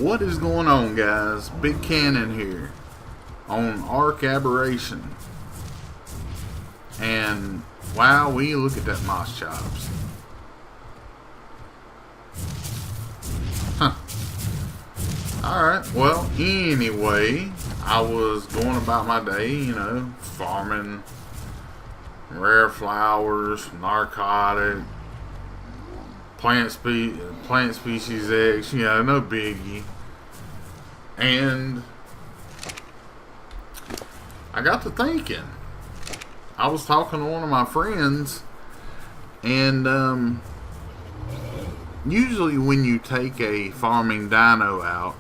What is going on, guys? Big Cannon here on Arc Aberration. And wow, we look at that moss chops. Huh. Alright, well, anyway, I was going about my day, farming rare flowers, narcotic, plant species eggs, no biggie. And I got to thinking. I was talking to one of my friends, and usually when you take a farming dino out,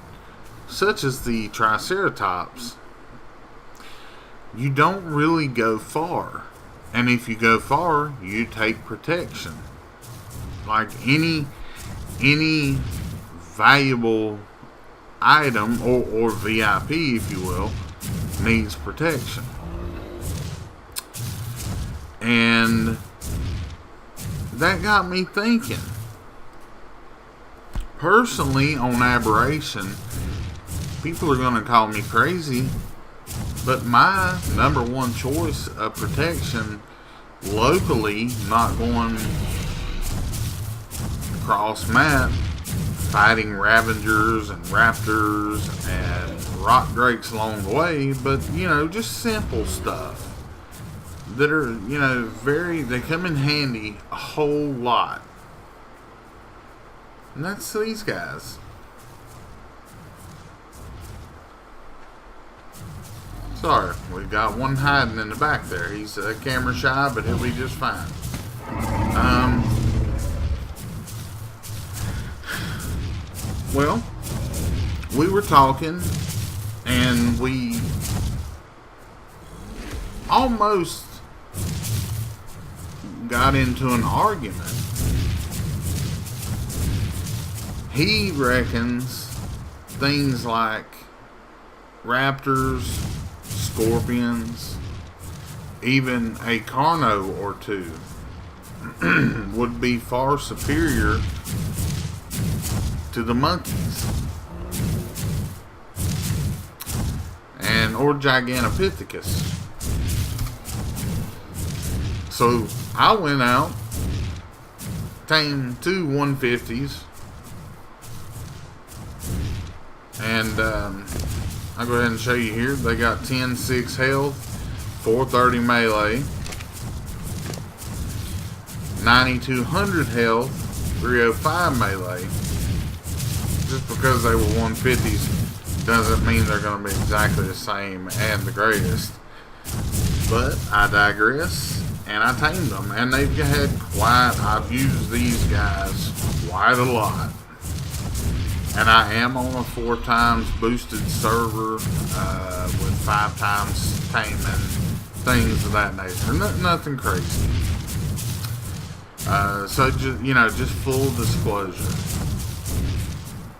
such as the Triceratops, you don't really go far. And if you go far, you take protection. Like any valuable item or VIP, if you will, needs protection. And that got me thinking. Personally, on Aberration, people are going to call me crazy, but my number one choice of protection locally, not going cross map, fighting Ravengers and Raptors and Rock Drakes along the way, but just simple stuff that are they come in handy a whole lot. And that's these guys. Sorry, we've got one hiding in the back there. He's camera shy, but he'll be just fine. Well, we were talking, and we almost got into an argument. He reckons things like raptors, scorpions, even a carno or two would be far superior to the monkeys or Gigantopithecus. So I went out, tamed two 150s, and I'll go ahead and show you here. They got 10-6 health, 430 melee, 9200 health, 305 melee. Just because they were 150s doesn't mean they're going to be exactly the same and the greatest. But I digress, and I tamed them, and they've had I've used these guys quite a lot. And I am on a 4 times boosted server with 5 times taming, things of that nature. Nothing crazy. So just full disclosure.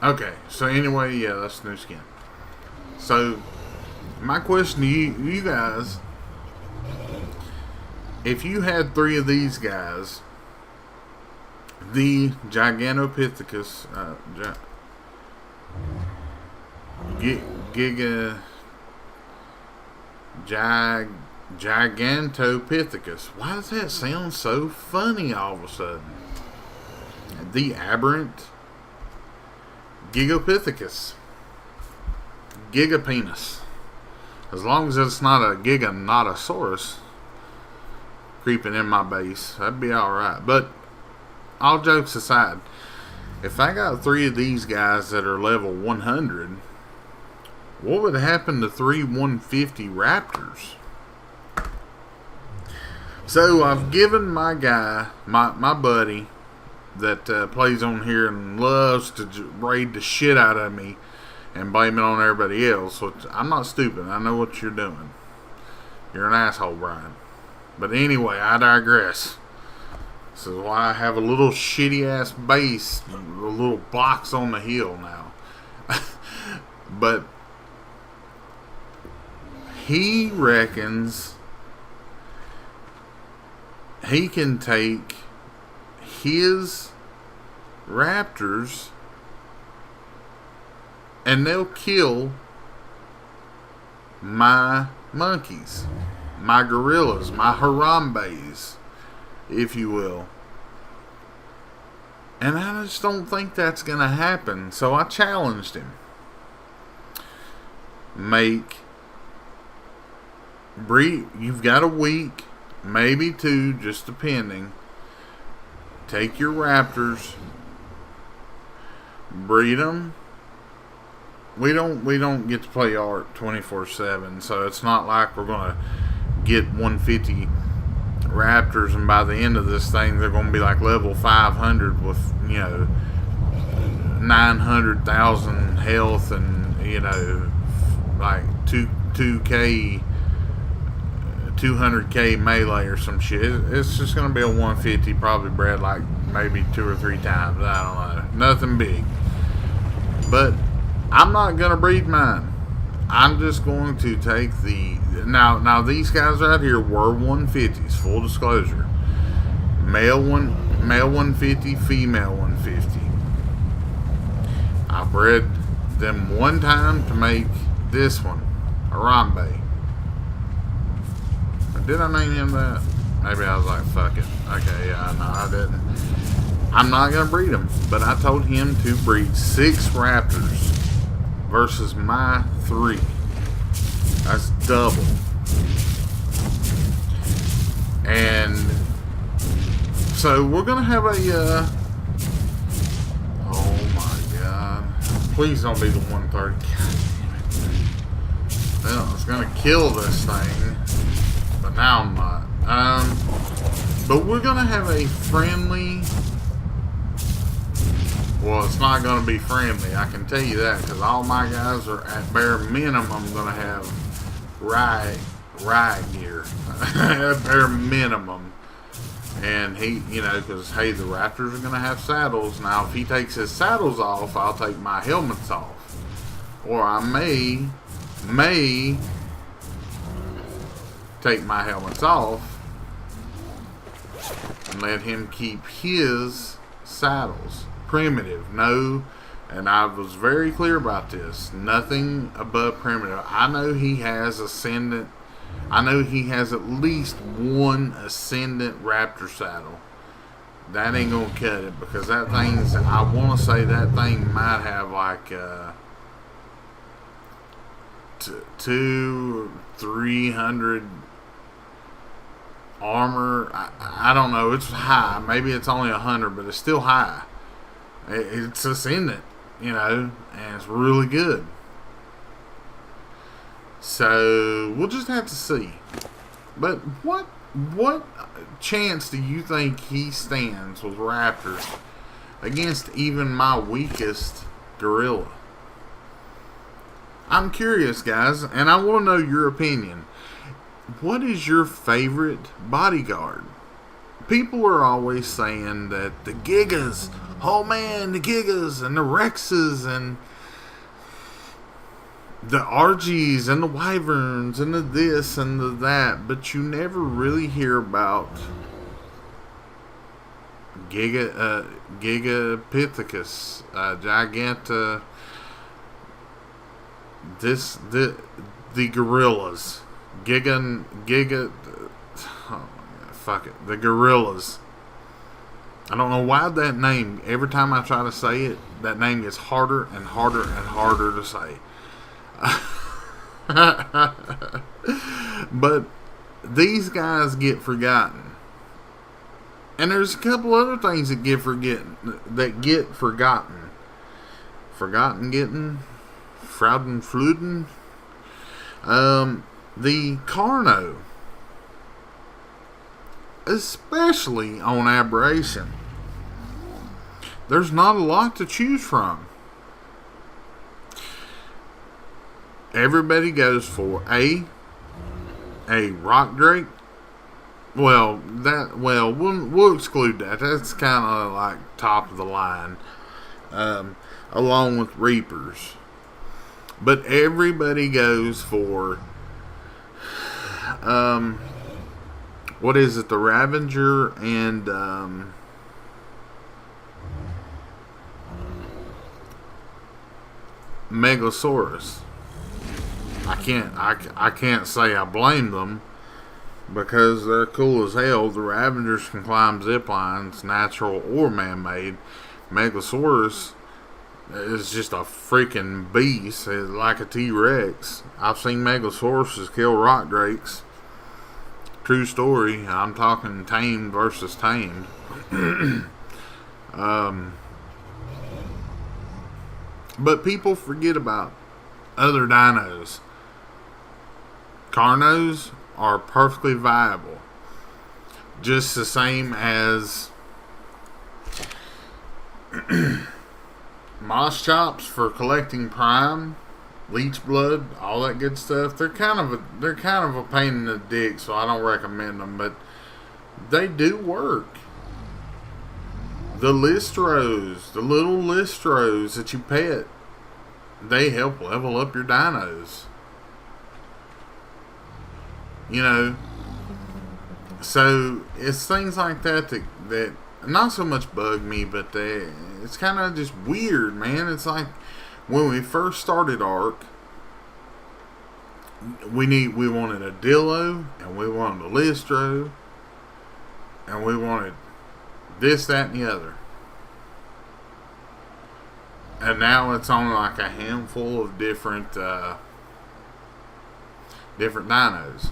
Okay, so anyway, yeah, that's new skin. So my question to you guys: if you had 3 of these guys, the Gigantopithecus, Gigantopithecus. Why does that sound so funny all of a sudden? The aberrant Gigantopithecus. Gigapenis. As long as it's not a Giganotosaurus creeping in my base, that'd be alright. But all jokes aside, if I got 3 of these guys that are level 100, what would happen to 3 150 raptors? So I've given my guy, my buddy that plays on here and loves to raid the shit out of me and blame it on everybody else. Which I'm not stupid. I know what you're doing. You're an asshole, Brian. But anyway, I digress. This is why I have a little shitty ass base, a little box on the hill now. But he reckons he can take his raptors and they'll kill my monkeys, my gorillas, my Harambes, if you will. And I just don't think that's going to happen. So I challenged him. You've got a week, maybe two, just depending. Take your raptors, breed them. We don't get to play art 24/7, so it's not like we're gonna get 150 raptors, and by the end of this thing, they're gonna be like level 500 with 900,000 health and like 2k 200k melee or some shit. It's just gonna be a 150, probably bred like maybe 2 or 3 times. I don't know, nothing big, but I'm not going to breed mine. I'm just going to take now these guys right here were 150s, full disclosure. Male 150, female 150. I bred them one time to make this one, Harambe. Did I name him that? Maybe I was like, fuck it. Okay, yeah, no, I didn't. I'm not going to breed them, but I told him to breed 6 raptors versus my 3. That's double. And so we're gonna have a oh my god, please don't be the 130. God damn it. Well, it's gonna kill this thing, but now I'm not. But we're gonna have a friendly. Well, it's not going to be friendly, I can tell you that, because all my guys are at bare minimum going to have riot gear. At bare minimum. And he, because, hey, the raptors are going to have saddles. Now, if he takes his saddles off, I'll take my helmets off. Or I may take my helmets off and let him keep his saddles. Primitive, no, and I was very clear about this. Nothing above primitive. I know he has ascendant. I know he has at least one ascendant raptor saddle. That ain't gonna cut it, because that thing's. I want to say that thing might have like 200-300 armor. I don't know. It's high. Maybe it's only 100, but it's still high. It's ascendant, and it's really good. So we'll just have to see. But what chance do you think he stands with raptors against even my weakest gorilla? I'm curious, guys, and I want to know your opinion. What is your favorite bodyguard? People are always saying that the Gigas, oh man, the Gigas and the Rexes and the RGs and the Wyverns and the this and the that, but you never really hear about Gigantopithecus, the gorillas, the gorillas. I don't know why that name, every time I try to say it, that name gets harder and harder and harder to say. But these guys get forgotten. And there's a couple other things that get forgotten. Forgotten getting, Frauden Fluden. The Carno. Especially on aberration. There's not a lot to choose from. Everybody goes for a rock drake. We'll exclude that. That's kind of like top of the line, along with reapers. But everybody goes for what is it? The Ravager and Megalosaurus. I can't say I blame them because they're cool as hell. The Ravagers can climb zip lines, natural or man-made. Megalosaurus is just a freaking beast. It's like a T-Rex. I've seen Megalosauruses kill rock drakes. True story. I'm talking tamed versus tamed. But people forget about other dinos. Carnos are perfectly viable. Just the same as moss chops for collecting prime, leech blood, all that good stuff. They're kind of a pain in the dick, so I don't recommend them, but they do work. The listros, the little listros that you pet, they help level up your dinos. You know, so it's things like that that not so much bug me, but it's kind of just weird, man. It's like when we first started ARK, we wanted a Dillo, and we wanted a Listro, and we wanted this, that, and the other. And now it's on like a handful of different dinos.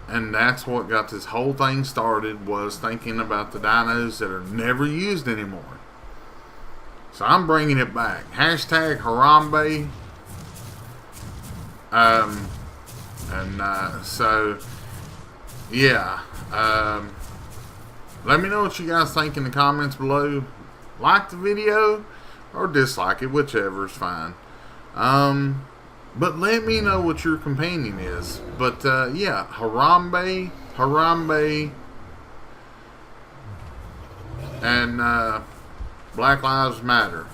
And that's what got this whole thing started, was thinking about the dinos that are never used anymore. So I'm bringing it back. Hashtag Harambe. So, yeah. Let me know what you guys think in the comments below. Like the video or dislike it, whichever is fine. But let me know what your companion is. But yeah, Harambe, and Black Lives Matter.